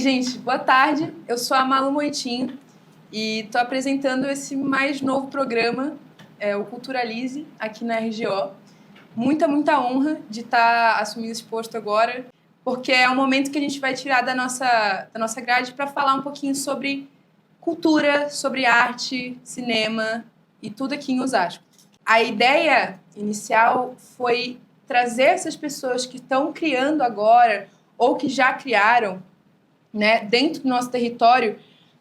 gente, boa tarde. Eu sou a Malu Moitinho e estou apresentando esse mais novo programa, o Culturalize, aqui na RGO. Muita honra de estar assumindo esse posto agora, porque é um momento que a gente vai tirar da nossa grade para falar um pouquinho sobre cultura, sobre arte, cinema e tudo aqui em Osasco. A ideia inicial foi trazer essas pessoas que estão criando agora ou que já criaram, né, dentro do nosso território,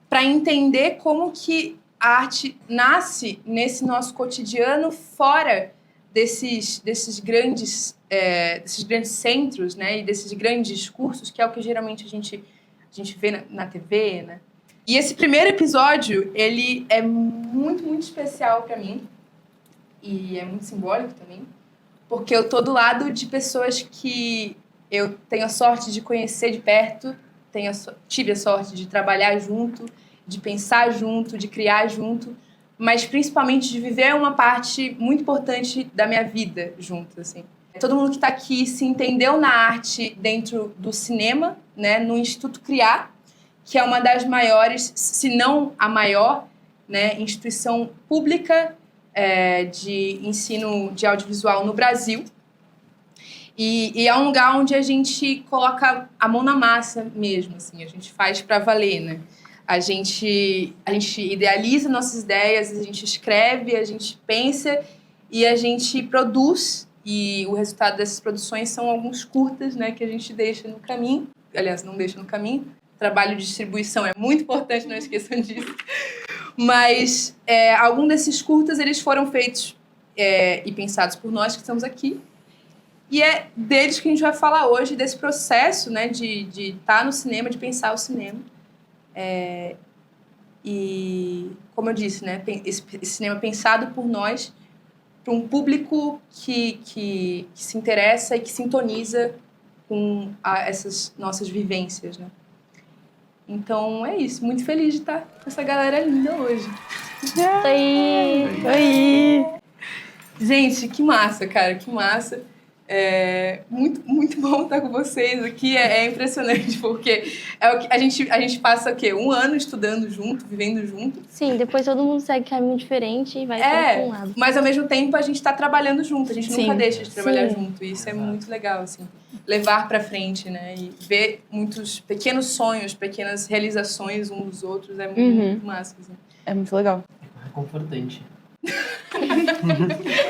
para entender como que a arte nasce nesse nosso cotidiano fora desses grandes centros, né, e desses grandes discursos, que é o que geralmente a gente vê na TV, né? E esse primeiro episódio, ele é muito especial para mim e é muito simbólico também, porque eu tô do lado de pessoas que eu tenho a sorte de conhecer de perto, tive a sorte de trabalhar junto, de pensar junto, de criar junto, mas principalmente de viver uma parte muito importante da minha vida junto, assim. Todo mundo que está aqui se entendeu na arte dentro do cinema, né, no Instituto Criar, que é uma das maiores, se não a maior, né, instituição pública de ensino de audiovisual no Brasil. E é um lugar onde a gente coloca a mão na massa mesmo, assim, a gente faz para valer, né? A gente idealiza nossas ideias, a gente escreve, a gente pensa e a gente produz. E o resultado dessas produções são alguns curtas, né, que a gente deixa no caminho. Aliás, não deixa no caminho. Trabalho de distribuição é muito importante, não esqueçam disso. Mas alguns desses curtas eles foram feitos e pensados por nós que estamos aqui. E é deles que a gente vai falar hoje, desse processo, né, de estar no cinema, de pensar o cinema. E, como eu disse, né, esse cinema pensado por nós, para um público que se interessa e que sintoniza com essas nossas vivências, né? Então, é isso. Muito feliz de estar com essa galera linda hoje. Oi! Gente, que massa, cara, que massa. Muito bom estar com vocês aqui. É impressionante, porque o que a gente passa o quê? Um ano estudando junto, vivendo junto. Sim, depois todo mundo segue caminho diferente e vai para um lado. Mas ao mesmo tempo a gente está trabalhando junto, a gente nunca deixa de trabalhar junto. E isso é muito legal, assim. Levar para frente, né? E ver muitos pequenos sonhos, pequenas realizações uns dos outros é muito massa. Assim. É muito legal. É confortante.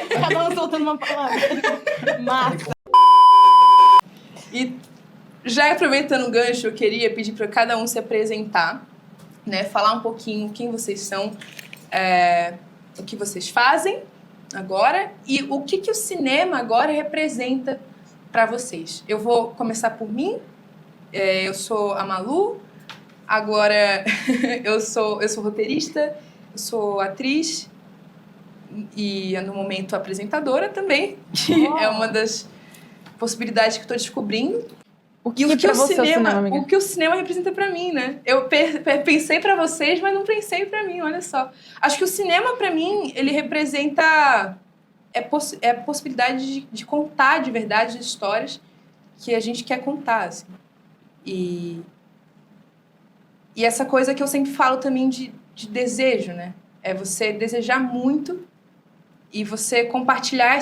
Cada um soltando uma palavra. Massa. E já aproveitando o gancho, eu queria pedir para cada um se apresentar, né? Falar um pouquinho quem vocês são, o que vocês fazem agora e o que o cinema agora representa para vocês. Eu vou começar por mim. Eu sou a Malu. Agora eu sou roteirista, eu sou atriz e no momento apresentadora também, que é uma das possibilidades que eu estou descobrindo. O que o cinema representa para mim, né? Eu pensei para vocês, mas não pensei para mim, olha só. Acho que o cinema, para mim, ele representa a possibilidade de contar de verdade as histórias que a gente quer contar, assim. E essa coisa que eu sempre falo também de desejo, né? É você desejar muito e você compartilhar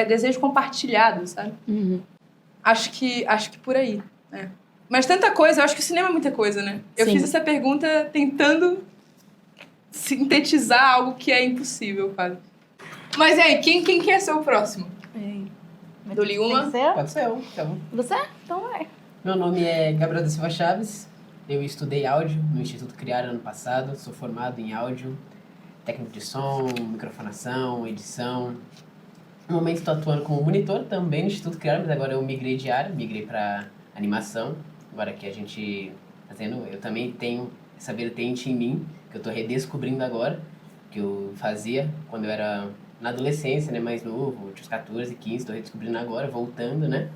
desejo compartilhado, sabe? Acho que por aí, né? Mas tanta coisa, eu acho que o cinema é muita coisa, né? Eu fiz essa pergunta tentando sintetizar algo que é impossível, quase. Mas aí, quem quer ser o próximo? Dou-lhe uma? Pode ser eu, então. Você? Então vai. Meu nome é Gabriel da Silva Chaves. Eu estudei áudio no Instituto Criar ano passado. Sou formado em áudio, técnico de som, microfonação, edição. No momento estou atuando como monitor também no Instituto Criar, mas agora eu migrei de área, migrei para animação. Agora que a gente fazendo, eu também tenho essa vertente em mim, que eu estou redescobrindo agora, que eu fazia quando eu era na adolescência, né, mais novo, tinha uns 14, 15, estou redescobrindo agora, voltando, né,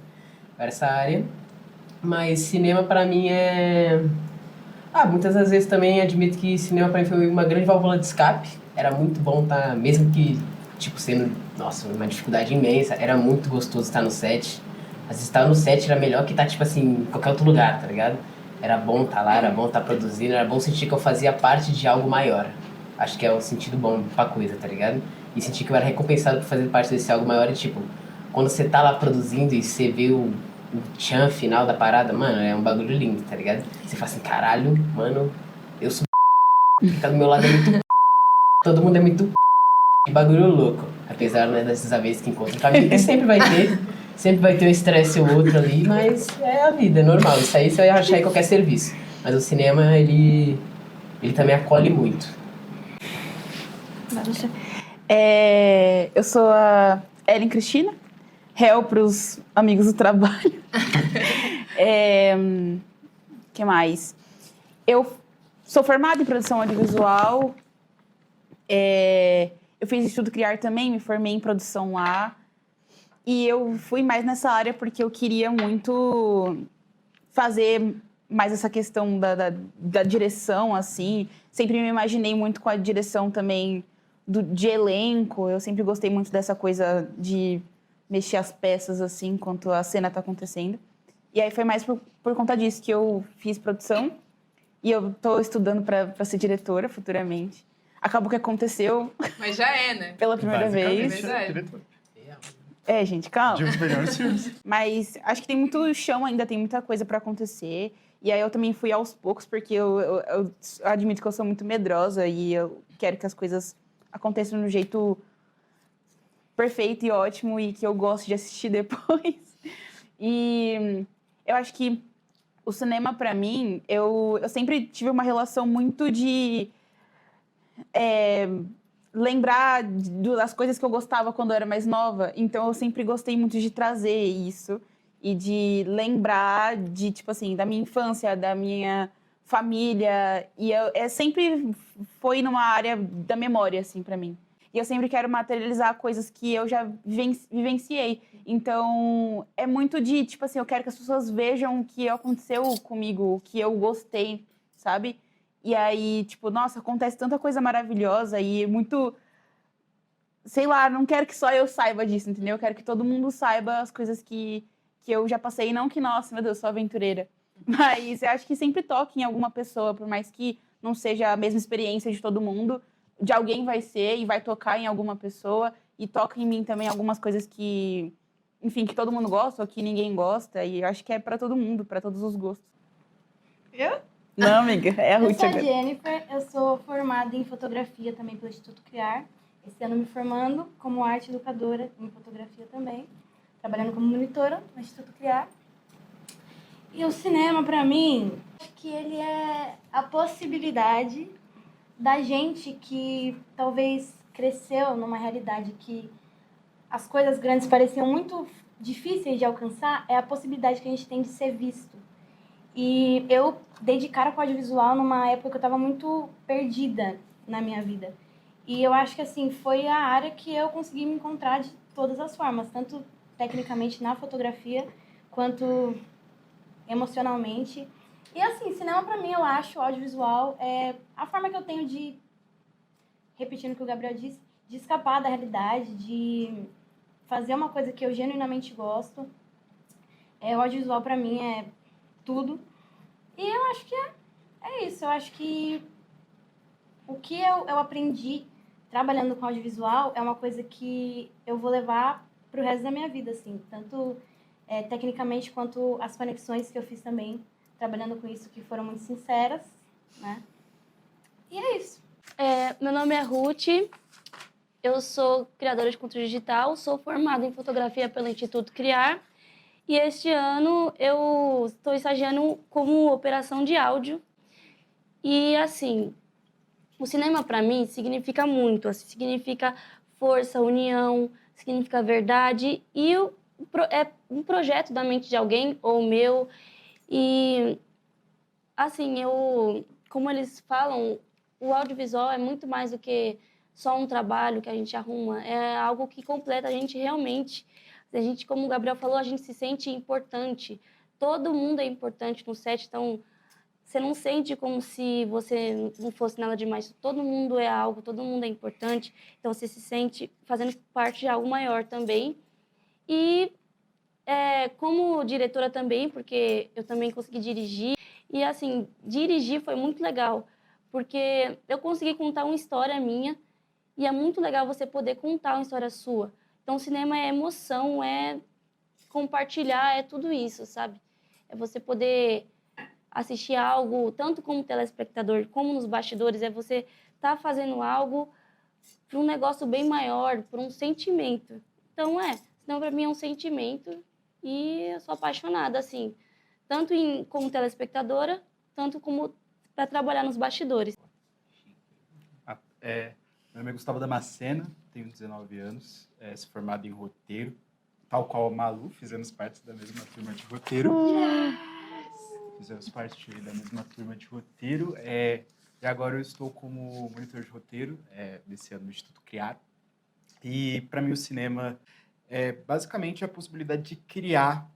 para essa área. Mas cinema para mim muitas das vezes também admito que cinema para mim foi uma grande válvula de escape. Era muito bom estar, mesmo que, tipo, sendo, nossa, uma dificuldade imensa, era muito gostoso estar no set. Às vezes estar no set era melhor que estar, tipo assim, em qualquer outro lugar, tá ligado? Era bom estar lá, era bom estar produzindo, era bom sentir que eu fazia parte de algo maior. Acho que é o sentido bom pra coisa, tá ligado? E sentir que eu era recompensado por fazer parte desse algo maior e, tipo, quando você tá lá produzindo e você vê o tchan final da parada, mano, é um bagulho lindo, tá ligado? Você fala assim, caralho, mano, eu sou quem tá do meu lado é muito todo mundo é muito que bagulho louco. Apesar, né, dessas vezes que encontra caminho, que sempre vai ter um estresse ou outro ali, mas é a vida, é normal. Isso aí você vai achar em qualquer serviço. Mas o cinema, ele também acolhe muito. Eu sou a Ellen Cristina, réu pros amigos do trabalho. Que mais? Eu sou formada em produção audiovisual. Eu fiz Instituto Criar também, me formei em produção lá. E eu fui mais nessa área porque eu queria muito fazer mais essa questão da direção, assim. Sempre me imaginei muito com a direção também de elenco. Eu sempre gostei muito dessa coisa de mexer as peças, assim, enquanto a cena tá acontecendo. E aí foi mais por conta disso que eu fiz produção. E eu tô estudando para ser diretora futuramente. Acabou que aconteceu. Mas já é, né? Pela primeira vez. Gente, calma. De uns melhores filmes. Mas acho que tem muito chão ainda, tem muita coisa pra acontecer. E aí eu também fui aos poucos, porque eu admito que eu sou muito medrosa e eu quero que as coisas aconteçam do jeito perfeito e ótimo e que eu gosto de assistir depois. E eu acho que o cinema, pra mim, eu sempre tive uma relação muito de lembrar das coisas que eu gostava quando eu era mais nova. Então, eu sempre gostei muito de trazer isso e de lembrar de, tipo assim, da minha infância, da minha família. E sempre foi numa área da memória, assim, pra mim. E eu sempre quero materializar coisas que eu já vivenciei. Então, é muito de, tipo assim, eu quero que as pessoas vejam o que aconteceu comigo, o que eu gostei, sabe? E aí, tipo, nossa, acontece tanta coisa maravilhosa e muito... Sei lá, não quero que só eu saiba disso, entendeu? Eu quero que todo mundo saiba as coisas que eu já passei. Não que, nossa, meu Deus, sou aventureira. Mas eu acho que sempre toque em alguma pessoa, por mais que não seja a mesma experiência de todo mundo. De alguém vai ser e vai tocar em alguma pessoa. E toca em mim também algumas coisas que... Enfim, que todo mundo gosta ou que ninguém gosta. E eu acho que é pra todo mundo, pra todos os gostos. Eu? Não, amiga, é a Ruth. Eu sou a Jennifer, eu sou formada em fotografia também pelo Instituto Criar. Esse ano me formando como arte educadora em fotografia também. Trabalhando como monitora no Instituto Criar. E o cinema, pra mim, acho que ele é a possibilidade da gente que talvez cresceu numa realidade que as coisas grandes pareciam muito difíceis de alcançar, é a possibilidade que a gente tem de ser visto. E eu dei de cara com o audiovisual numa época que eu estava muito perdida na minha vida. E eu acho que, assim, foi a área que eu consegui me encontrar de todas as formas, tanto tecnicamente na fotografia, quanto emocionalmente. E, assim, cinema pra mim, eu acho, audiovisual, é a forma que eu tenho de, repetindo o que o Gabriel disse, de escapar da realidade, de fazer uma coisa que eu genuinamente gosto. O audiovisual pra mim é tudo. E eu acho que é isso. Eu acho que o que eu aprendi trabalhando com audiovisual é uma coisa que eu vou levar pro resto da minha vida, assim. Tanto tecnicamente quanto as conexões que eu fiz também trabalhando com isso, que foram muito sinceras, né? E é isso. Meu nome é Ruth, eu sou criadora de conteúdo digital, sou formada em fotografia pelo Instituto Criar. E este ano eu estou estagiando como operação de áudio. E, assim, o cinema, para mim, significa muito. Assim, significa força, união, significa verdade. E é um projeto da mente de alguém, ou meu. E, assim, como eles falam, o audiovisual é muito mais do que só um trabalho que a gente arruma. É algo que completa a gente realmente. A gente, como o Gabriel falou, a gente se sente importante. Todo mundo é importante no set, então você não sente como se você não fosse nada demais. Todo mundo é algo, todo mundo é importante. Então você se sente fazendo parte de algo maior também. E como diretora também, porque eu também consegui dirigir, E, assim, dirigir foi muito legal, porque eu consegui contar uma história minha e é muito legal você poder contar uma história sua. Então, cinema é emoção, é compartilhar, é tudo isso, sabe? É você poder assistir algo, tanto como telespectador, como nos bastidores, é você estar fazendo algo para um negócio bem maior, por um sentimento. Então, cinema para mim é um sentimento e eu sou apaixonada, assim, tanto como telespectadora, tanto como para trabalhar nos bastidores. Meu nome é Gustavo Damasceno, tenho 19 anos, sou formado em roteiro, tal qual a Malu, fizemos parte da mesma turma de roteiro. Fizemos parte da mesma turma de roteiro. E agora eu estou como monitor de roteiro desse ano no Instituto Criar. E para mim o cinema é basicamente a possibilidade de criar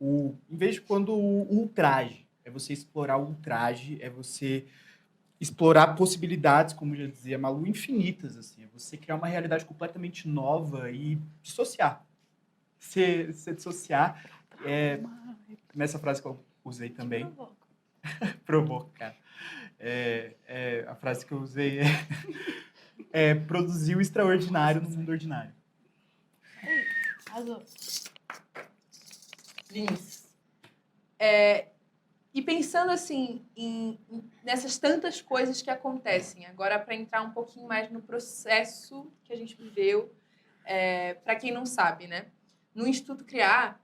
em vez de quando o ultraje, é você explorar o ultraje, é você explorar possibilidades, como já dizia a Malu, infinitas, assim. É você criar uma realidade completamente nova e dissociar. Se dissociar, nessa frase que eu usei também. Provocar. A frase que eu usei é produzir o extraordinário no mundo ordinário. Arrasou. Lindos. E pensando assim nessas tantas coisas que acontecem, agora para entrar um pouquinho mais no processo que a gente viveu, para quem não sabe, né? No Instituto Criar,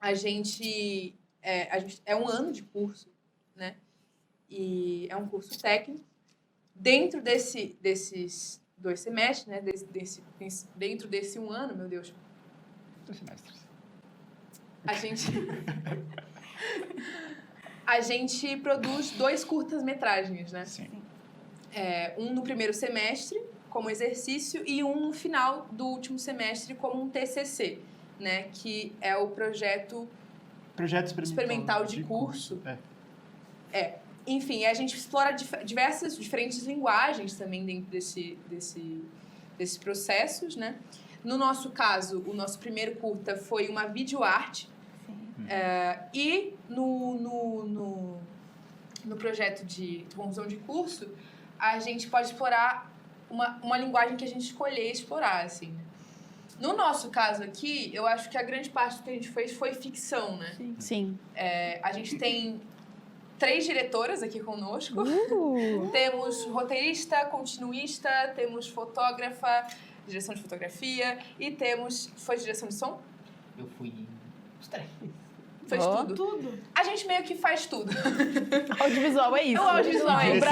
a gente é um ano de curso, né? E é um curso técnico. Dentro desses 2 semestres, né? Dentro desse um ano, meu Deus. 2 semestres. A gente produz 2 curtas-metragens, né? Sim. Um no primeiro semestre, como exercício, e um no final do último semestre, como um TCC, né? Que é o projeto experimental de curso. Enfim, a gente explora diferentes linguagens também dentro desses processos, né? No nosso caso, o nosso primeiro curta foi uma videoarte. E no projeto de conclusão de curso, a gente pode explorar uma linguagem que a gente escolher explorar, assim. No nosso caso aqui, eu acho que a grande parte do que a gente fez foi ficção, né? Sim. A gente tem 3 diretoras aqui conosco. Temos roteirista, continuista, temos fotógrafa, direção de fotografia e temos... Foi direção de som? Eu fui os 3. Fez tudo? Tudo. A gente meio que faz tudo. Audiovisual é isso. O audiovisual é isso.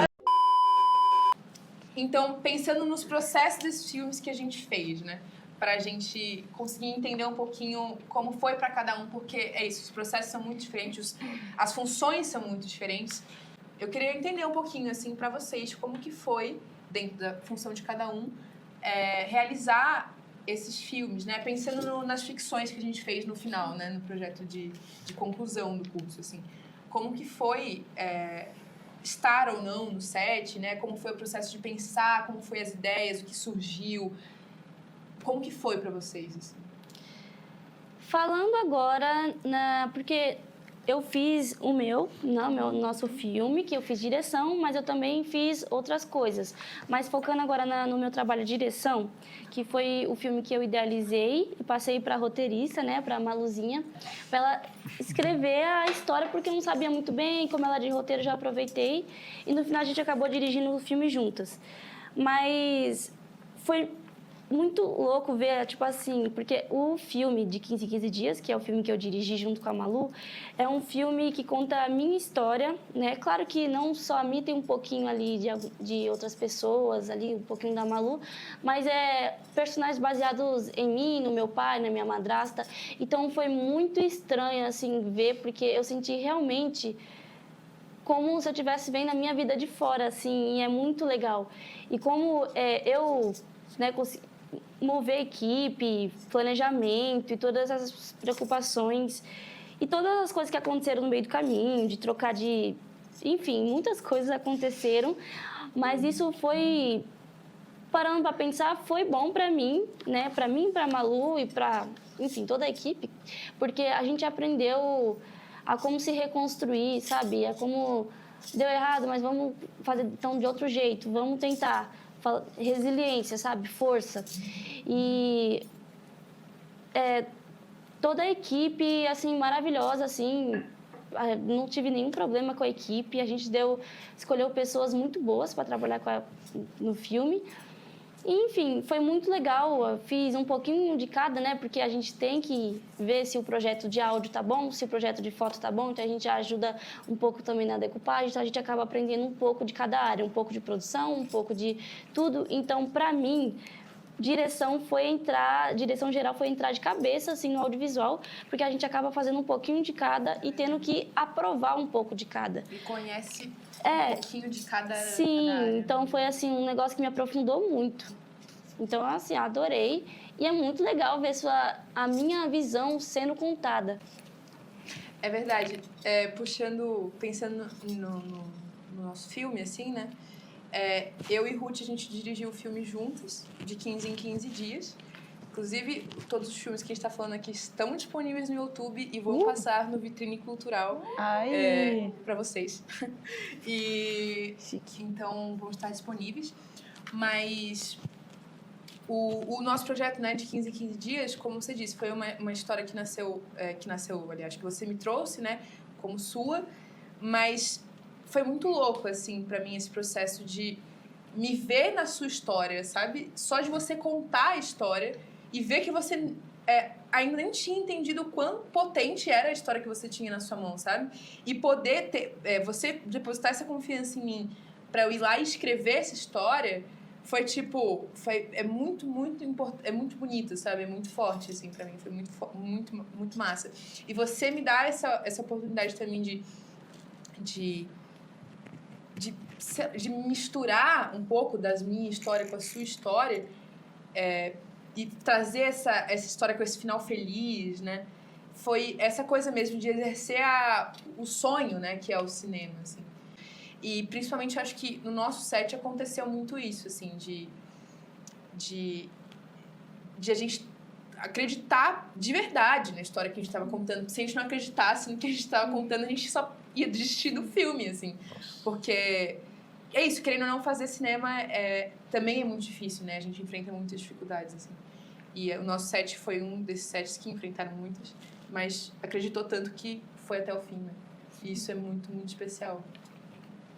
Então, pensando nos processos desses filmes que a gente fez, né? Pra gente conseguir entender um pouquinho como foi pra cada um, porque é isso, os processos são muito diferentes, as funções são muito diferentes. Eu queria entender um pouquinho, assim, pra vocês, como que foi, dentro da função de cada um, realizar esses filmes, né? Pensando nas ficções que a gente fez no final, né? No projeto de conclusão do curso, assim. Como que foi estar ou não no set, né? Como foi o processo de pensar, como foi as ideias, o que surgiu. Como que foi pra vocês, assim? Falando agora, porque eu fiz o nosso filme, que eu fiz direção, mas eu também fiz outras coisas. Mas focando agora no meu trabalho de direção, que foi o filme que eu idealizei e passei para a roteirista, né, para a Maluzinha, para ela escrever a história, porque eu não sabia muito bem, como ela é de roteiro, já aproveitei. E no final a gente acabou dirigindo o filme juntas. Mas foi muito louco ver, tipo assim, porque o filme de 15 em 15 dias, que é o filme que eu dirigi junto com a Malu, é um filme que conta a minha história, né? Claro que não só a mim, tem um pouquinho ali de outras pessoas, ali um pouquinho da Malu, mas personagens baseados em mim, no meu pai, na minha madrasta. Então foi muito estranho, assim, ver, porque eu senti realmente como se eu estivesse vendo a minha vida de fora, assim, e é muito legal. E como eu, né, mover equipe, planejamento e todas as preocupações e todas as coisas que aconteceram no meio do caminho, de trocar de... Enfim, muitas coisas aconteceram, mas isso foi... Parando para pensar, foi bom para mim, né? Para mim, para a Malu e para, enfim, toda a equipe, porque a gente aprendeu a como se reconstruir, sabe? A como deu errado, mas vamos fazer então de outro jeito, vamos tentar. Resiliência, sabe? Força. E toda a equipe, assim, maravilhosa, assim, não tive nenhum problema com a equipe, a gente escolheu pessoas muito boas para trabalhar no filme. E, enfim, foi muito legal, eu fiz um pouquinho de cada, né, porque a gente tem que ver se o projeto de áudio tá bom, se o projeto de foto tá bom, então a gente ajuda um pouco também na decupagem, então a gente acaba aprendendo um pouco de cada área, um pouco de produção, um pouco de tudo. Então, para mim, direção geral foi entrar de cabeça assim no audiovisual, porque a gente acaba fazendo um pouquinho de cada e tendo que aprovar um pouco de cada. E conhece um pouquinho de cada Sim, cada área. então foi assim um negócio que me aprofundou muito. Então, assim, adorei e é muito legal ver a minha visão sendo contada. É verdade. Pensando no nosso filme, assim, né? Eu e Ruth, a gente dirigiu o filme juntas, de 15 em 15 dias. Inclusive, todos os filmes que a gente está falando aqui estão disponíveis no YouTube e vão passar no Vitrine Cultural para vocês. Então, vão estar disponíveis. Mas o nosso projeto, né, de 15 em 15 dias, como você disse, foi uma história que nasceu, aliás, que você me trouxe, né, como sua, mas foi muito louco, assim, pra mim, esse processo de me ver na sua história, sabe? Só de você contar a história e ver que você ainda nem tinha entendido o quão potente era a história que você tinha na sua mão, sabe? E poder você depositar essa confiança em mim pra eu ir lá e escrever essa história foi tipo, é muito bonito, sabe? É muito forte, assim, pra mim. Foi muito massa. E você me dá essa oportunidade também de misturar um pouco das minha história com a sua história e trazer essa história com esse final feliz, né? Foi essa coisa mesmo de exercer o sonho, né? Que é o cinema, assim. E principalmente acho que no nosso set aconteceu muito isso, assim, de a gente acreditar de verdade na história que a gente estava contando. Se a gente não acreditasse no que a gente estava contando, a gente só ia desistir do filme, assim. Porque é isso, querendo ou não, fazer cinema também é muito difícil, né? A gente enfrenta muitas dificuldades, assim. E o nosso set foi um desses sets que enfrentaram muitas, mas acreditou tanto que foi até o fim, né? E isso é muito, muito especial.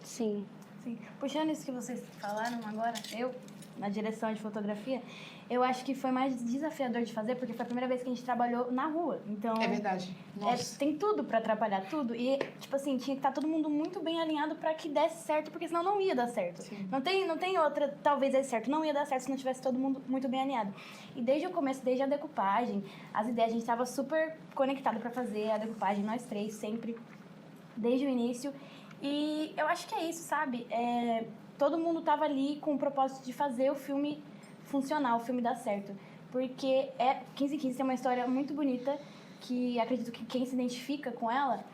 Sim. Sim. Puxando isso que vocês falaram agora, na direção de fotografia, eu acho que foi mais desafiador de fazer, porque foi a primeira vez que a gente trabalhou na rua. Então, É verdade. Nossa. Tem tudo pra atrapalhar, tudo. E, tipo assim, tinha que estar todo mundo muito bem alinhado pra que desse certo, porque senão não ia dar certo. Sim. Não tem outra, talvez desse certo. Não ia dar certo se não tivesse todo mundo muito bem alinhado. E desde o começo, desde a decupagem, as ideias, a gente tava super conectado pra fazer a decupagem, nós três, sempre, desde o início. E eu acho que é isso, sabe? Todo mundo tava ali com o propósito de fazer o filme funcionar, o filme dar certo. Porque 15 em 15 tem uma história muito bonita, que acredito que quem se identifica com ela,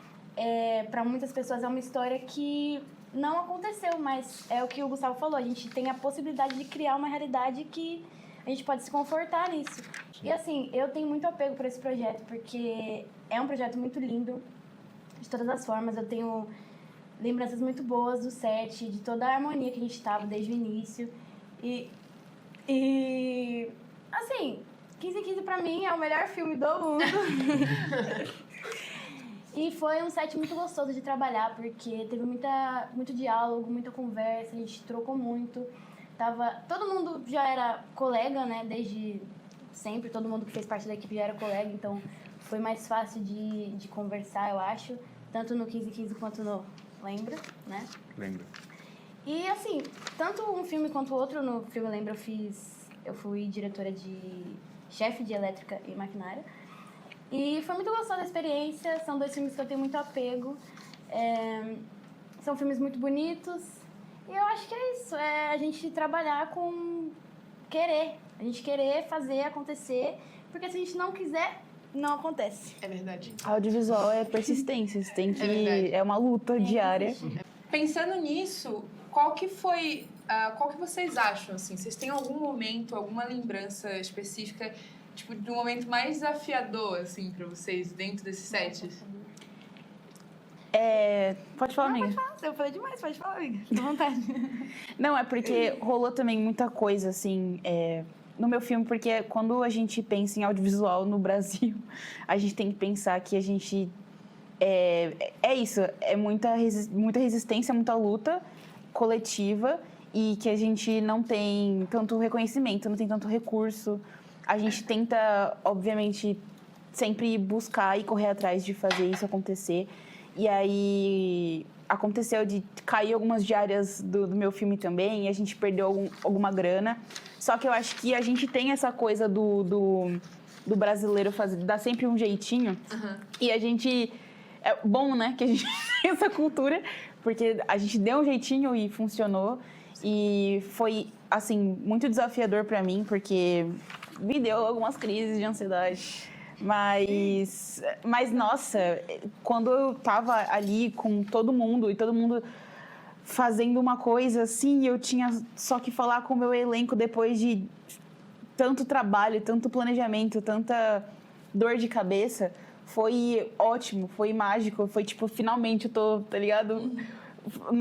para muitas pessoas é uma história que não aconteceu, mas é o que o Gustavo falou, a gente tem a possibilidade de criar uma realidade que a gente pode se confortar nisso. E assim, eu tenho muito apego por esse projeto, porque é um projeto muito lindo, de todas as formas. Eu tenho lembranças muito boas do set, de toda a harmonia que a gente estava desde o início. E assim, 15 em 15 pra mim é o melhor filme do mundo. E foi um set muito gostoso de trabalhar, porque teve muito diálogo, muita conversa, a gente trocou muito. Todo mundo já era colega, né, desde sempre, todo mundo que fez parte da equipe já era colega, então foi mais fácil de conversar, eu acho, tanto no 15 em 15 quanto no Lembra, né? Lembra. E assim, tanto um filme quanto o outro, no filme Lembra eu fui diretora chefe de elétrica e maquinária. E foi muito gostosa a experiência, são 2 filmes que eu tenho muito apego. São filmes muito bonitos. E eu acho que é isso, a gente trabalhar com querer. A gente querer fazer acontecer, porque se a gente não quiser, não acontece. É verdade. Audiovisual é persistência, você tem que... verdade. É uma luta diária. Pensando nisso, qual que vocês acham, assim? Vocês têm algum momento, alguma lembrança específica, tipo, de um momento mais desafiador, assim, pra vocês, dentro desse set? Pode falar, amiga. Eu falei demais, pode falar, amiga. Fica à vontade. Não, é porque rolou também muita coisa, assim, no meu filme, porque quando a gente pensa em audiovisual no Brasil, a gente tem que pensar que a gente... É isso, é muita resistência, muita luta coletiva e que a gente não tem tanto reconhecimento, não tem tanto recurso. A gente tenta, obviamente, sempre buscar e correr atrás de fazer isso acontecer. E aí aconteceu de cair algumas diárias do meu filme também, e a gente perdeu alguma grana. Só que eu acho que a gente tem essa coisa do brasileiro dar sempre um jeitinho. E a gente... É bom, né, que a gente tem essa cultura, porque a gente deu um jeitinho e funcionou. E foi, assim, muito desafiador pra mim, porque me deu algumas crises de ansiedade. Mas, nossa, quando eu tava ali com todo mundo, e todo mundo fazendo uma coisa assim, eu tinha só que falar com o meu elenco depois de tanto trabalho, tanto planejamento, tanta dor de cabeça, foi ótimo, foi mágico, foi tipo, finalmente eu tô, tá ligado?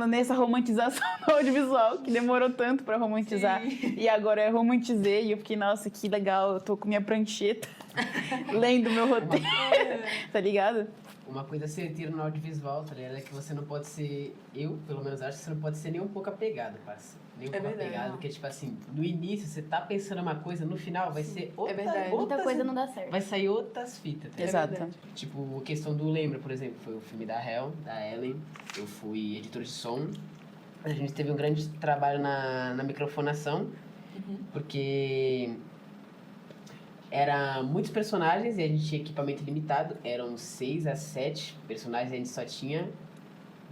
Nessa romantização do audiovisual, que demorou tanto pra romantizar. Sim. E agora eu romantizei e eu fiquei, nossa, que legal, eu tô com minha prancheta lendo meu roteiro, tá ligado? Uma coisa certeira no audiovisual, tá ligado? É que você não pode ser... Eu, pelo menos, acho que você não pode ser nem um pouco apegado, parceiro. Nem um pouco verdade. apegado, porque, tipo assim, no início você tá pensando uma coisa, no final vai ser outra... verdade. Muita coisa não dá certo. Vai sair outras fitas, tá ligado? Exato. verdade. Tipo, a questão do Lembra, por exemplo, foi o filme da Hel, da Ellen. Eu fui editor de som. A gente teve um grande trabalho na microfonação, porque era muitos personagens e a gente tinha equipamento limitado. Eram 6 a 7 personagens e a gente só tinha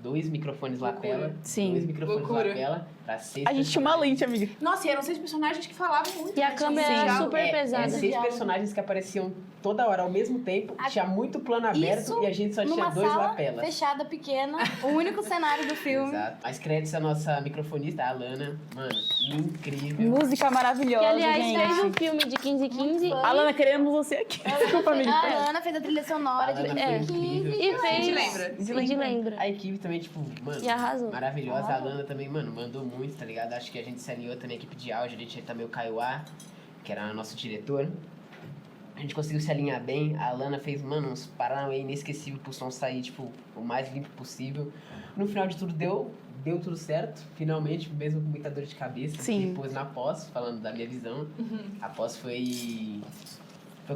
2 microfones Loucura. lapela. Sim. 2 microfones Loucura. lapela para 6 A gente tinha uma lente, amiga. Nossa, e eram 6 personagens que falavam muito. E a né? câmera Tinha um era diálogo. super pesada. 6 Diálogo. personagens que apareciam toda hora ao mesmo tempo. Tinha muito plano aberto Isso e a gente só tinha Numa 2 sala lapelas. fechada, pequena, o único cenário do filme. Exato. Mas créditos à nossa microfonista, a Alana. Mano, incrível. Música maravilhosa, Que, aliás, gente. fez um filme de 1515 Muito Alana, queremos você aqui. Desculpa, amiga. A Ana fez a trilha A sonora de Alana foi incrível. e A fez... gente lembra. De lembra. A equipe também, tipo, mano, E arrasou. maravilhosa. A Alana também, mano, mandou muito, tá ligado? Acho que a gente se alinhou também a equipe de áudio. A gente tinha também o Kaiowá, que era nosso diretor. A gente conseguiu se alinhar bem. A Alana fez, mano, uns paranauê inesquecível pro som sair, tipo, o mais limpo possível. No final de tudo, deu tudo certo, finalmente, mesmo com muita dor de cabeça. Sim. Depois na pós, falando da minha visão, a pós foi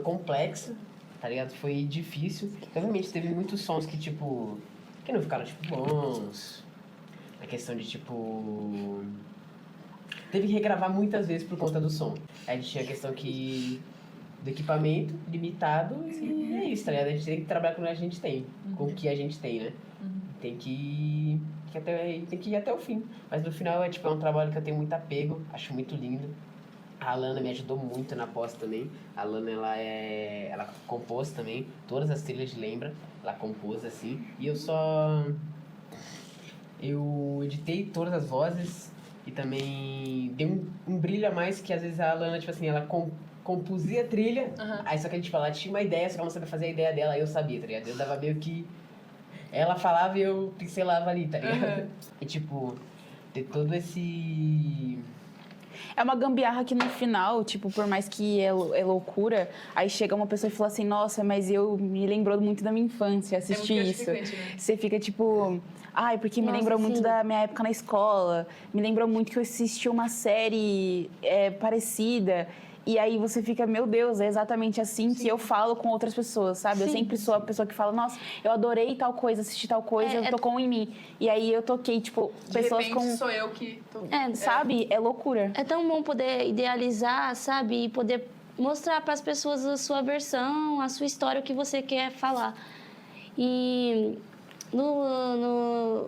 complexa, tá ligado? Foi difícil. Obviamente, teve muitos sons que, tipo, que não ficaram, tipo, bons. A questão de, tipo... Teve que regravar muitas vezes por conta do som. A gente tinha a questão que... do equipamento limitado e é isso, tá ligado? A gente tem que trabalhar com o que a gente tem, com o que a gente tem, né? Tem que ir até o fim. Mas no final é um trabalho que eu tenho muito apego, acho muito lindo. A Alana me ajudou muito na pós também. A Alana, ela compôs também todas as trilhas de Lembra, ela compôs assim. E eu editei todas as vozes e também dei um brilho a mais que às vezes a Alana, tipo assim, ela compuzia a trilha, aí só que a gente ela tinha uma ideia, só que ela não sabia fazer a ideia dela, aí eu sabia, tá ligado? Eu dava meio que... Ela falava e eu pincelava ali, tá ligado? E tipo, ter todo esse... É uma gambiarra que no final, tipo, por mais que é loucura, aí chega uma pessoa e fala assim, nossa, mas me lembrou muito da minha infância assistir muito isso. gratificante, né? Você fica tipo, ai, porque me Nossa, lembrou muito sim. da minha época na escola, me lembrou muito que eu assisti uma série parecida. E aí você fica, meu Deus, é exatamente assim que eu falo com outras pessoas, sabe? Eu Sim. sempre sou a pessoa que fala, nossa, eu adorei tal coisa, assisti tal coisa, tocou em mim. E aí eu toquei, tipo, De pessoas repente, com... sou eu que tô... Sabe? É loucura. É tão bom poder idealizar, sabe? E poder mostrar para as pessoas a sua versão, a sua história, o que você quer falar. E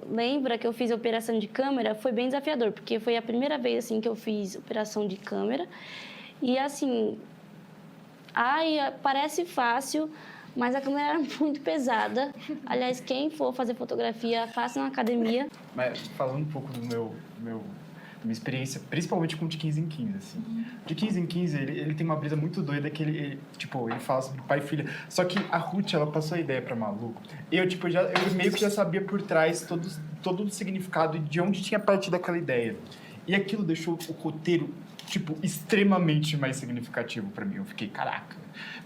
lembra que eu fiz operação de câmera, foi bem desafiador, porque foi a primeira vez assim que eu fiz operação de câmera. E assim, parece fácil, mas a câmera era muito pesada. Aliás, quem for fazer fotografia, faça uma academia. Mas falando um pouco do Minha experiência, principalmente com o de 15 em 15, assim. De 15 em 15, ele tem uma brisa muito doida que ele fala sobre pai e filha. Só que a Ruth, ela passou a ideia pra Malu. Eu meio que já sabia por trás todo o significado e de onde tinha partido aquela ideia. E aquilo deixou o roteiro, extremamente mais significativo pra mim. Eu fiquei, caraca.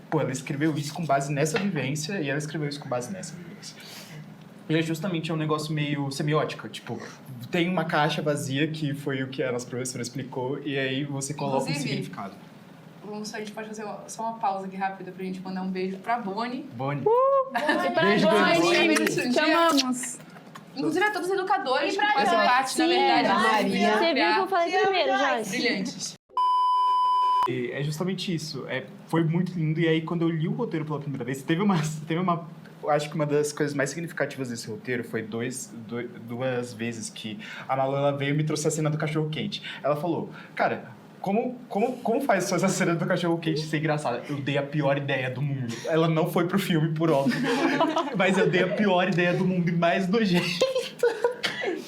Pô, ela escreveu isso com base nessa vivência e ela escreveu isso com base nessa vivência. E é justamente um negócio meio semiótica, tem uma caixa vazia, que foi o que a nossa professora explicou, e aí você coloca um significado. A gente pode fazer só uma pausa aqui rápida pra gente mandar um beijo pra Bonnie. Bonnie. Beijo, Bonnie. Te amamos. Inclusive a todos os educadores E que pra fazem Joyce. parte, na verdade, Sim, Maria. Você viu que eu falei primeiro, Joyce? Brilhantes. E é justamente isso. Foi muito lindo, e aí quando eu li o roteiro pela primeira vez, teve uma acho que uma das coisas mais significativas desse roteiro foi duas vezes que a Malu ela veio e me trouxe a cena do cachorro-quente. Ela falou, cara, como faz essa cena do cachorro-quente ser engraçada? Eu dei a pior ideia do mundo. Ela não foi pro filme, por óbvio. Mas eu dei a pior ideia do mundo e mais nojenta.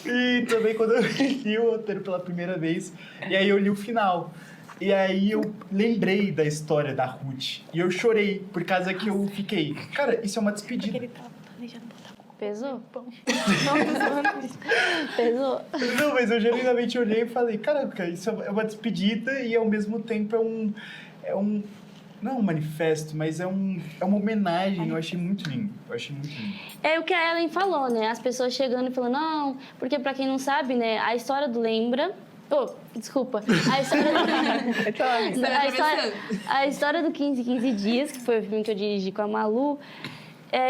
E também quando eu li o roteiro pela primeira vez, e aí eu li o final. E aí eu lembrei da história da Ruth. E eu chorei, por causa que eu fiquei... Cara, isso é uma despedida. Pesou? Pesou? Não, mas eu genuinamente olhei e falei... Caraca, isso é uma despedida e ao mesmo tempo é um... Não é um manifesto, mas é uma homenagem. Eu achei muito lindo. É o que a Ellen falou, né? As pessoas chegando e falando, não... Porque pra quem não sabe, né? A história do Lembra... desculpa. A história do 15 Dias, que foi o filme que eu dirigi com a Malu,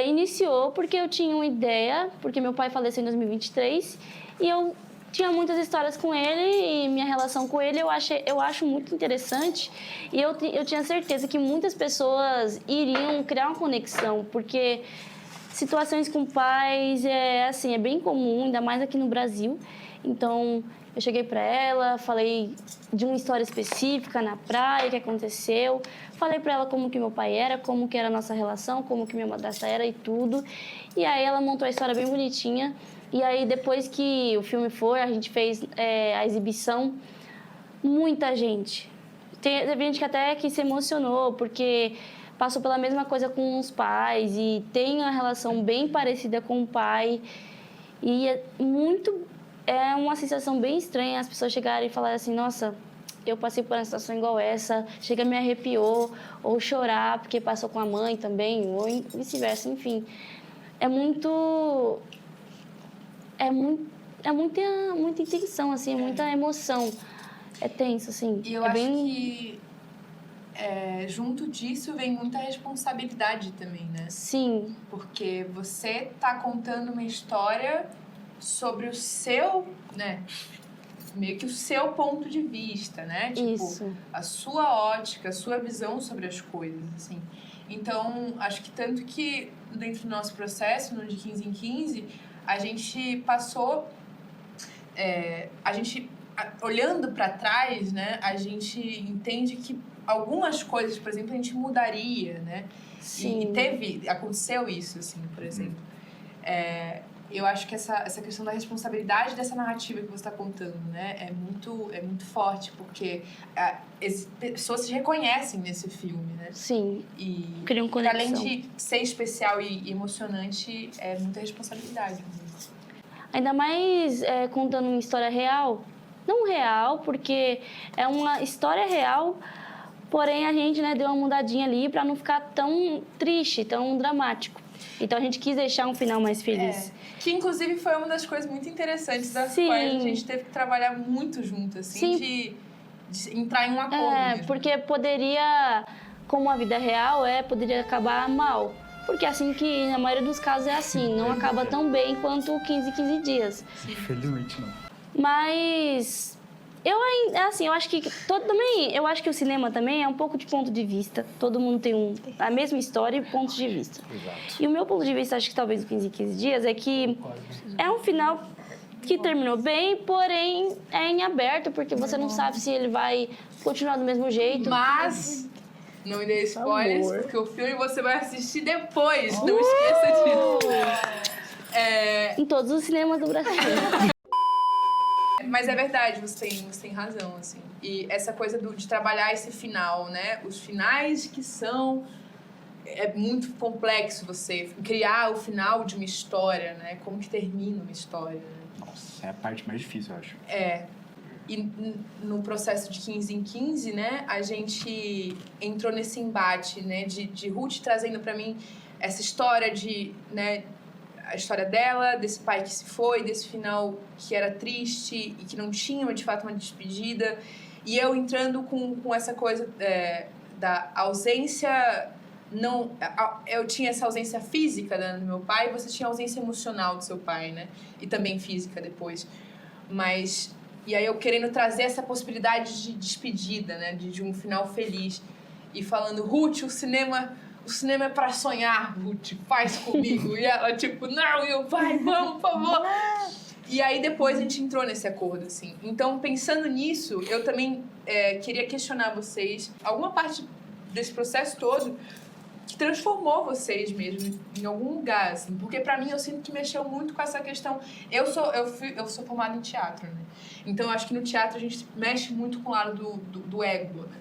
iniciou porque eu tinha uma ideia, porque meu pai faleceu em 2023, e eu tinha muitas histórias com ele, e minha relação com ele eu acho muito interessante, e eu tinha certeza que muitas pessoas iriam criar uma conexão, porque situações com pais é bem comum, ainda mais aqui no Brasil. Então, eu cheguei para ela, falei de uma história específica na praia, que aconteceu. Falei para ela como que meu pai era, como que era a nossa relação, como que minha madrasta era e tudo. E aí ela montou a história bem bonitinha. E aí depois que o filme foi, a gente fez a exibição, muita gente. Teve gente que até que se emocionou, porque passou pela mesma coisa com os pais e tem uma relação bem parecida com o pai. E é uma sensação bem estranha as pessoas chegarem e falarem assim, nossa, eu passei por uma situação igual essa, chega me arrepiou, ou chorar porque passou com a mãe também, ou vice-versa, enfim. Muita intenção, assim, muita emoção. É tenso, assim. E eu acho que junto disso vem muita responsabilidade também, né? Sim. Porque você tá contando uma história sobre o seu, né? Meio que o seu ponto de vista, né? Isso. A sua ótica, a sua visão sobre as coisas, assim. Então, acho que tanto que dentro do nosso processo, no de 15 em 15, a gente passou... olhando para trás, né? A gente entende que algumas coisas, por exemplo, a gente mudaria, né? Sim. E aconteceu isso, assim, por exemplo. Eu acho que essa questão da responsabilidade dessa narrativa que você está contando, né, é muito forte, porque as pessoas se reconhecem nesse filme, né? Sim. E criam conexão. além de ser especial e emocionante, é muita responsabilidade. Ainda mais contando uma história real. Não real, porque é uma história real, porém a gente, né, deu uma mudadinha ali para não ficar tão triste, tão dramático. Então a gente quis deixar um final mais feliz. Que inclusive foi uma das coisas muito interessantes das Sim. quais a gente teve que trabalhar muito junto, assim, de entrar em um acordo mesmo. Porque poderia, como a vida real poderia acabar mal. Porque assim que na maioria dos casos é assim, não acaba tão bem quanto o 15 dias. Infelizmente não. Mas eu acho que eu acho que o cinema também é um pouco de ponto de vista. Todo mundo tem a mesma história e pontos de vista. Exato. E o meu ponto de vista, acho que talvez o 15 dias, é que é um final que terminou bem, porém é em aberto, porque você não sabe se ele vai continuar do mesmo jeito. Mas não me dê spoilers, porque o filme você vai assistir depois. Não esqueça disso. Em todos os cinemas do Brasil. Mas é verdade, você tem razão, assim. E essa coisa de trabalhar esse final, né? Os finais que são... É muito complexo você criar o final de uma história, né? Como que termina uma história, né? Nossa, é a parte mais difícil, eu acho. E no processo de 15 em 15, né? A gente entrou nesse embate, né? De Ruth trazendo pra mim essa história né? A história dela, desse pai que se foi, desse final que era triste e que não tinha, de fato, uma despedida. E eu entrando com essa coisa da ausência... eu tinha essa ausência física do meu pai, você tinha a ausência emocional do seu pai, né? E também física depois. Mas... E aí eu querendo trazer essa possibilidade de despedida, né? De um final feliz. E falando, Ruth, o cinema é pra sonhar, Ruth, faz comigo. E ela, tipo, não, e eu, vai, vamos, por favor. E aí depois a gente entrou nesse acordo, assim. Então, pensando nisso, eu também queria questionar vocês. Alguma parte desse processo todo que transformou vocês mesmo em algum lugar, assim. Porque pra mim, eu sinto que mexeu muito com essa questão. Eu sou formada em teatro, né? Então, eu acho que no teatro a gente mexe muito com o lado do ego, né?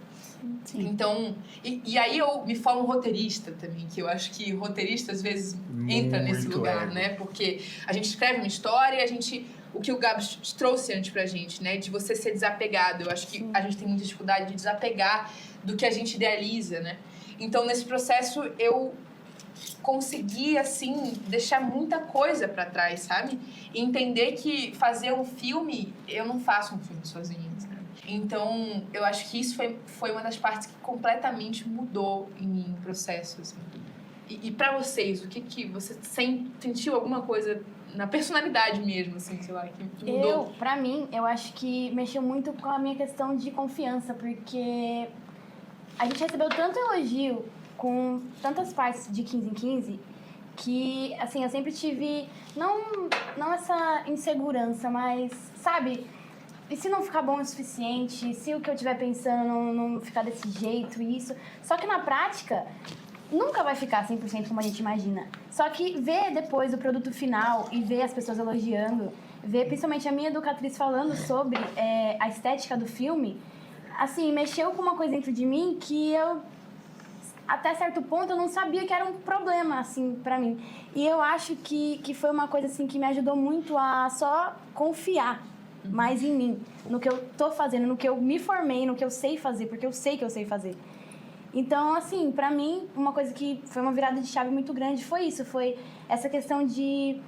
Sim. Então, e aí eu me formo roteirista também, que eu acho que roteirista às vezes entra nesse Muito lugar, ego. né? Porque a gente escreve uma história e o que o Gabs trouxe antes pra gente, né? De você ser desapegado. Eu acho que a gente tem muita dificuldade de desapegar do que a gente idealiza, né? Então, nesse processo, eu consegui, assim, deixar muita coisa pra trás, sabe? E entender que fazer um filme, eu não faço um filme sozinha, sabe? Então, eu acho que isso foi uma das partes que completamente mudou em mim o processo, assim. E pra vocês, o que você sentiu alguma coisa na personalidade mesmo, assim, sei lá, que mudou? Pra mim, eu acho que mexeu muito com a minha questão de confiança, porque a gente recebeu tanto elogio com tantas partes de 15 em 15 que, assim, eu sempre tive, não essa insegurança, mas, sabe, e se não ficar bom o suficiente, se o que eu estiver pensando não ficar desse jeito, isso. Só que na prática, nunca vai ficar 100% como a gente imagina. Só que ver depois o produto final e ver as pessoas elogiando, ver principalmente a minha educatriz falando sobre a estética do filme, assim, mexeu com uma coisa dentro de mim que eu, até certo ponto, eu não sabia que era um problema, assim, pra mim. E eu acho que foi uma coisa, assim, que me ajudou muito a só confiar mais em mim, no que eu tô fazendo, no que eu me formei, no que eu sei fazer, porque eu sei que eu sei fazer. Então, assim, pra mim, uma coisa que foi uma virada de chave muito grande foi isso, foi essa questão de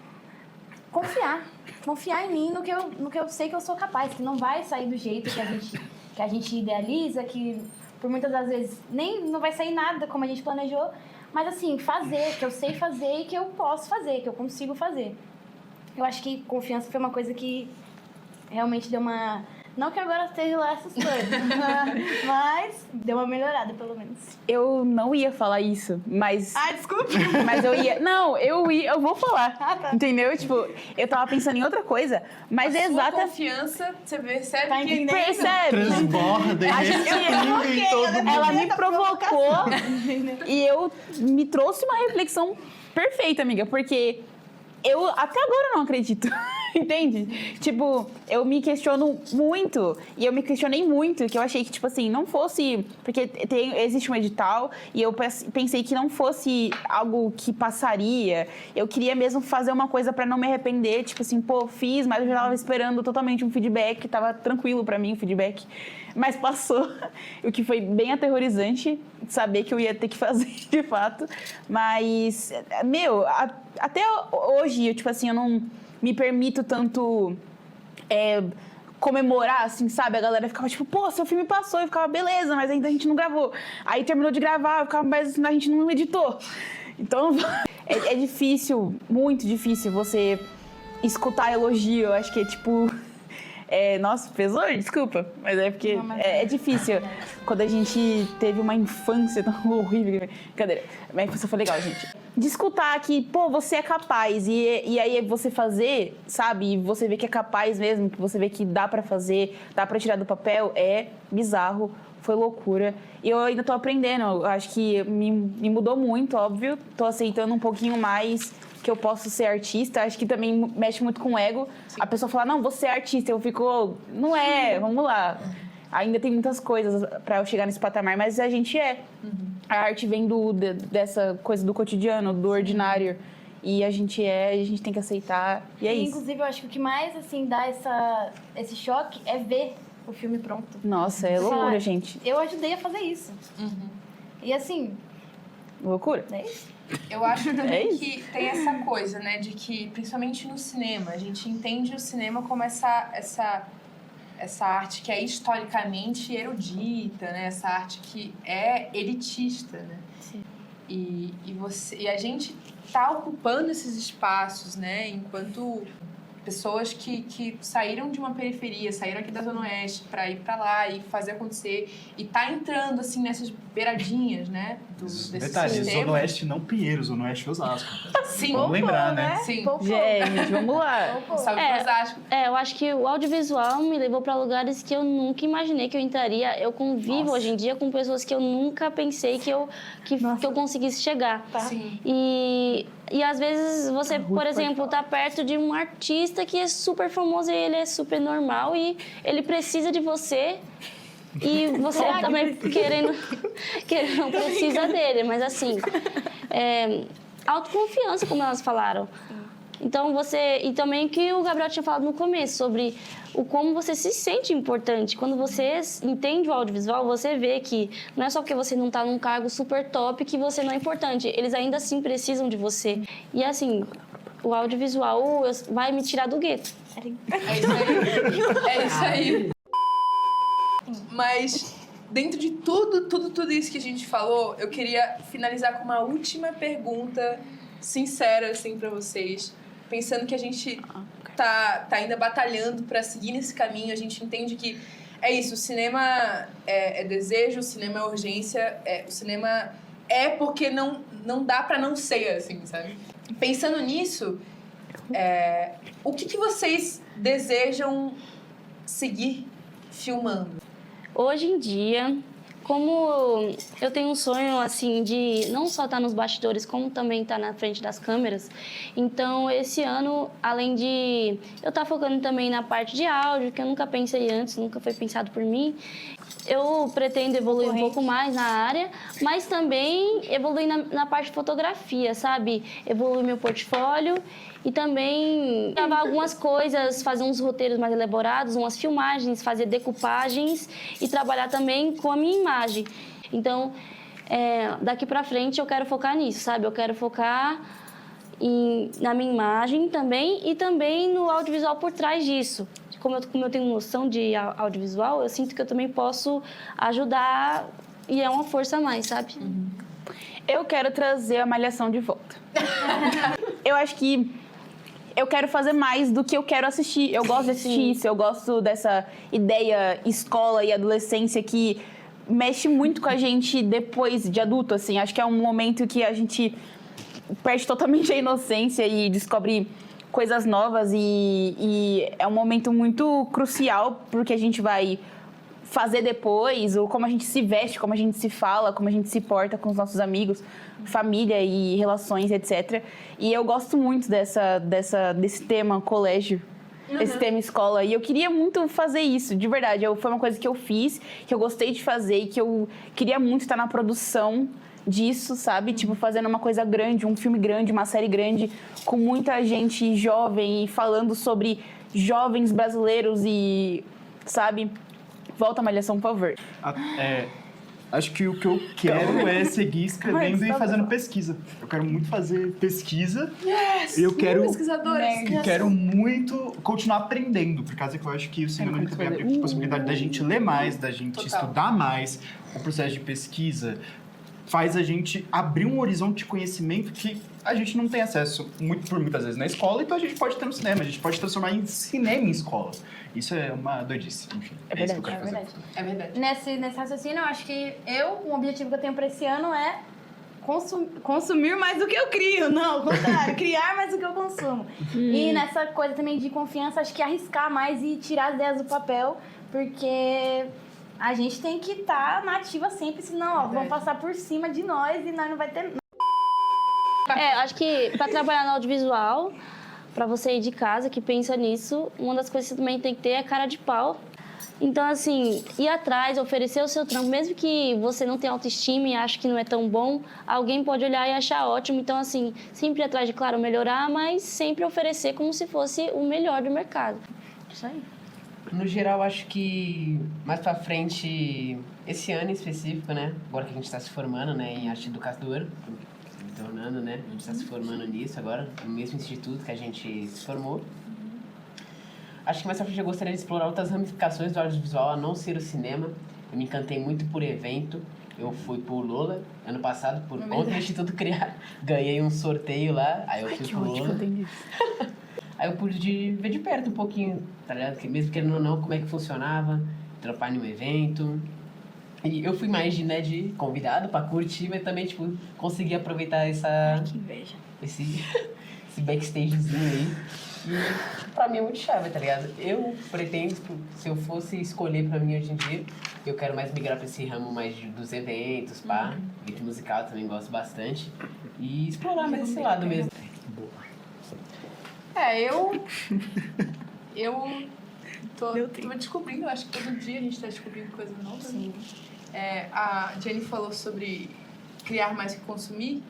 confiar em mim, no que eu sei que eu sou capaz, que não vai sair do jeito que a gente idealiza, que por muitas das vezes nem não vai sair nada como a gente planejou, mas assim, fazer, que eu sei fazer e que eu posso fazer, que eu consigo fazer. Eu acho que confiança foi uma coisa que realmente deu uma... Não que agora esteja lá essas coisas, mas deu uma melhorada, pelo menos. Eu não ia falar isso, mas... Ah, desculpa! Mas eu ia... Não, eu vou falar, entendeu? Tipo, eu tava pensando em outra coisa, mas é Sua exata... confiança, você percebe Tá que... entendendo? Percebe? Transborda e respinga em todo mundo. Ela me provocou e me trouxe uma reflexão perfeita, amiga, porque eu até agora não acredito, entende? Tipo, eu me questiono muito, e eu me questionei muito, que eu achei que, tipo assim, não fosse... Porque existe um edital, e eu pensei que não fosse algo que passaria. Eu queria mesmo fazer uma coisa pra não me arrepender, tipo assim, pô, fiz, mas eu já tava esperando totalmente um feedback, tava tranquilo pra mim o feedback, mas passou, o que foi bem aterrorizante, saber que eu ia ter que fazer, de fato. Mas, meu, até hoje, eu, tipo assim, eu não me permito tanto comemorar, assim, sabe? A galera ficava tipo, pô, seu filme passou. Eu ficava, beleza, mas ainda a gente não gravou. Aí terminou de gravar, eu ficava, mas a gente não editou. Então, é difícil, muito difícil você escutar elogio. Eu acho que é tipo... nossa, pesou? Desculpa. Mas é porque é difícil. Quando a gente teve uma infância tão horrível. Cadê? Minha infância foi legal, gente. De escutar que, pô, você é capaz. E aí você fazer, sabe? E você vê que é capaz mesmo, que você vê que dá pra fazer, dá pra tirar do papel, é bizarro. Foi loucura. E eu ainda tô aprendendo. Eu acho que me mudou muito, óbvio. Tô aceitando um pouquinho mais que eu posso ser artista, acho que também mexe muito com o ego. A pessoa fala, não, você é artista, eu fico, não é, vamos lá. Ainda tem muitas coisas para eu chegar nesse patamar, mas a gente é. A arte vem dessa coisa do cotidiano, do ordinário. E a gente tem que aceitar, e é isso. Inclusive, eu acho que o que mais, assim, dá esse choque é ver o filme pronto. Nossa, é loucura, gente. Eu ajudei a fazer isso. E assim... Loucura. É isso. Eu acho também isso. que tem essa coisa, né, de que, principalmente no cinema, a gente entende o cinema como essa arte que é historicamente erudita, né? Essa arte que é elitista, né? Sim. E a gente tá ocupando esses espaços, né? Enquanto pessoas que saíram de uma periferia, saíram aqui da Zona Oeste para ir para lá e fazer acontecer. E tá entrando, assim, nessas beiradinhas, né? Desse Detalhe, sistema. Zona Oeste não Pinheiros, Zona Oeste Osasco. Sim. Vamos lembrar, né? Sim. Gente, vamos lá. Salve pro Osasco. Eu acho que o audiovisual me levou para lugares que eu nunca imaginei que eu entraria. Eu convivo hoje em dia com pessoas que eu nunca pensei que eu conseguisse chegar. Sim. E às vezes você, por exemplo, tá perto de um artista que é super famoso e ele é super normal e ele precisa de você. E você também querendo não precisa dele, mas assim, autoconfiança, como elas falaram. Então e também o que o Gabriel tinha falado no começo, sobre como você se sente importante. Quando você entende o audiovisual, você vê que não é só porque você não está num cargo super top que você não é importante. Eles ainda assim precisam de você. E assim, o audiovisual vai me tirar do gueto. É isso aí. É isso aí. Mas, dentro de tudo isso que a gente falou, eu queria finalizar com uma última pergunta sincera, assim, pra vocês. Pensando que a gente tá ainda batalhando pra seguir nesse caminho, a gente entende que é isso, o cinema é desejo, o cinema é urgência, o cinema é porque não dá pra não ser, assim, sabe? Pensando nisso, o que vocês desejam seguir filmando? Hoje em dia, como eu tenho um sonho, assim, de não só estar nos bastidores, como também estar na frente das câmeras, então, esse ano, além de eu estar focando também na parte de áudio, que eu nunca pensei antes, nunca foi pensado por mim, eu pretendo evoluir um pouco mais na área, mas também evoluir na parte de fotografia, sabe? Evoluir meu portfólio e também gravar algumas coisas, fazer uns roteiros mais elaborados, umas filmagens, fazer decupagens e trabalhar também com a minha imagem. Então, daqui pra frente eu quero focar nisso, sabe? Eu quero focar na minha imagem também e também no audiovisual por trás disso. Como eu tenho noção de audiovisual, eu sinto que eu também posso ajudar e é uma força a mais, sabe? Eu quero trazer a Malhação de volta. Eu acho que eu quero fazer mais do que eu quero assistir. Eu gosto de assistir isso, eu gosto dessa ideia escola e adolescência que mexe muito com a gente depois de adulto, assim. Acho que é um momento que a gente perde totalmente a inocência e descobre coisas novas e é um momento muito crucial porque a gente vai fazer depois, ou como a gente se veste, como a gente se fala, como a gente se porta com os nossos amigos, família e relações, etc. E eu gosto muito desse tema colégio, esse tema escola. E eu queria muito fazer isso, de verdade. Foi uma coisa que eu fiz, que eu gostei de fazer e que eu queria muito estar na produção disso, sabe? Tipo, fazendo uma coisa grande, um filme grande, uma série grande, com muita gente jovem e falando sobre jovens brasileiros e, sabe? Volta a Malhação, por favor. Acho que o que eu quero é seguir escrevendo e fazendo pesquisa. Eu quero muito fazer pesquisa. Yes! Eu quero Pesquisadores! E quero muito continuar aprendendo, por causa que eu acho que o cinema também abre a possibilidade da gente ler mais, da gente estudar mais. O processo de pesquisa faz a gente abrir um horizonte de conhecimento que a gente não tem acesso por muitas vezes na escola, então a gente pode ter no cinema, a gente pode transformar em cinema em escola. Isso é uma doidice, enfim. É isso que eu quero verdade, fazer. É verdade. Nesse raciocínio, eu acho que um objetivo que eu tenho para esse ano é consumir mais do que eu crio. Não, ao contrário, criar mais do que eu consumo. E nessa coisa também de confiança, acho que arriscar mais e tirar as ideias do papel, porque a gente tem que estar na ativa sempre, senão vão passar por cima de nós e nós não vai ter. Acho que para trabalhar no audiovisual, para você ir de casa, que pensa nisso, uma das coisas que você também tem que ter é cara de pau. Então, assim, ir atrás, oferecer o seu trampo, mesmo que você não tenha autoestima e ache que não é tão bom, alguém pode olhar e achar ótimo. Então, assim, sempre ir atrás de, claro, melhorar, mas sempre oferecer como se fosse o melhor do mercado. Isso aí. No geral, acho que mais pra frente, esse ano em específico, né? Agora que a gente tá se formando, né, em arte educadora, se tornando, né? A gente tá se formando nisso agora, no mesmo instituto que a gente se formou. Acho que mais pra frente eu gostaria de explorar outras ramificações do audiovisual, a não ser o cinema. Eu me encantei muito por evento. Eu fui pro Lola ano passado, por conta do Instituto Criar. Ganhei um sorteio lá, aí eu fui pro Lola. Aí eu pude ver de perto um pouquinho, tá ligado? Mesmo querendo ou não, como é que funcionava, trampar em um evento. E eu fui mais de convidado pra curtir, mas também, tipo, consegui aproveitar Que inveja. esse backstagezinho aí. E pra mim é muito chave, tá ligado? Eu pretendo, se eu fosse escolher pra mim hoje em dia, eu quero mais migrar pra esse ramo mais dos eventos, pá. Vídeo musical também gosto bastante. E explorar mais esse lado mesmo. Eu tô descobrindo, acho que todo dia a gente tá descobrindo coisas novas. Sim. A Jenny falou sobre criar mais que consumir.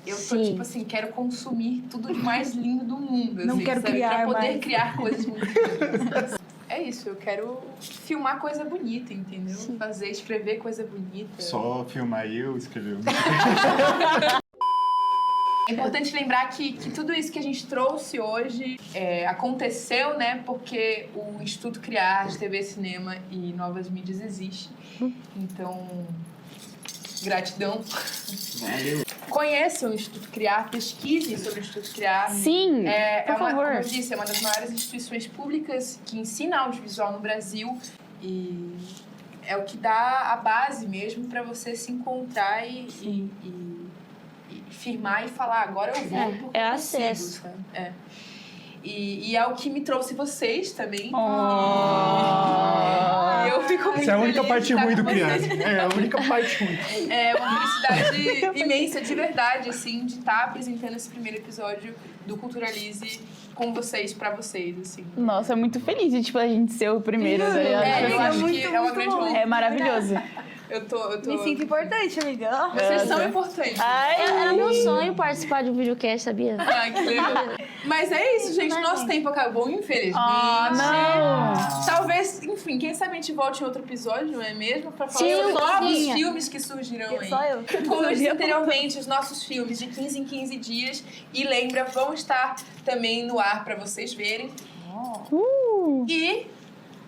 Eu tô, Sim. tipo assim, quero consumir tudo de mais lindo do mundo. Não assim, quero sabe? criar pra poder mais. criar coisas muito lindas. É isso, eu quero filmar coisa bonita, entendeu? Escrever coisa bonita. Só filmar eu, escrever o É importante lembrar que tudo isso que a gente trouxe hoje aconteceu, né? Porque o Instituto Criar de TV, Cinema e Novas Mídias existe. Então, gratidão. Valeu. Conheçam o Instituto Criar, pesquisem sobre o Instituto Criar. Sim, por Como favor. eu disse, é uma das maiores instituições públicas que ensina audiovisual no Brasil e é o que dá a base mesmo para você se encontrar e firmar e falar, agora eu vou porque é eu consigo, acesso. sabe? E é o que me trouxe vocês também. E eu fico muito Essa é a única feliz parte de estar ruim do com criança. vocês. É a única parte ruim. É uma felicidade imensa, de verdade, assim, de estar apresentando esse primeiro episódio do Culturalize com vocês, pra vocês, assim. Nossa, muito feliz de, tipo, a gente ser o primeiro. Tá ligado? Eu acho que é uma grande honra. É maravilhoso. Eu tô... Me sinto importante, amiga. Vocês são importantes. Era meu sonho participar de um videocast, sabia? Ai, que legal. Mas é isso, gente. Nosso tempo acabou, infelizmente. Não! Talvez, enfim, quem sabe a gente volte em outro episódio, não é mesmo? Pra falar Sim, sobre novos sozinha. filmes que surgirão aí. Só eu. Como eu disse anteriormente, os nossos filmes de 15 em 15 dias. E lembra, vão estar também no ar pra vocês verem. E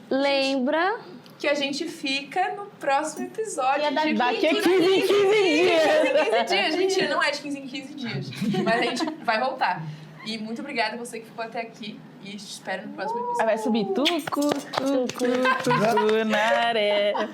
Lembra? que a gente fica no próximo episódio. Daqui a 15 em 15 dias. 15 dias, gente, não é de 15 em 15 dias. Mas a gente vai voltar. E muito obrigada a você que ficou até aqui. E te espero no próximo episódio. Aí vai subir tucu na areia.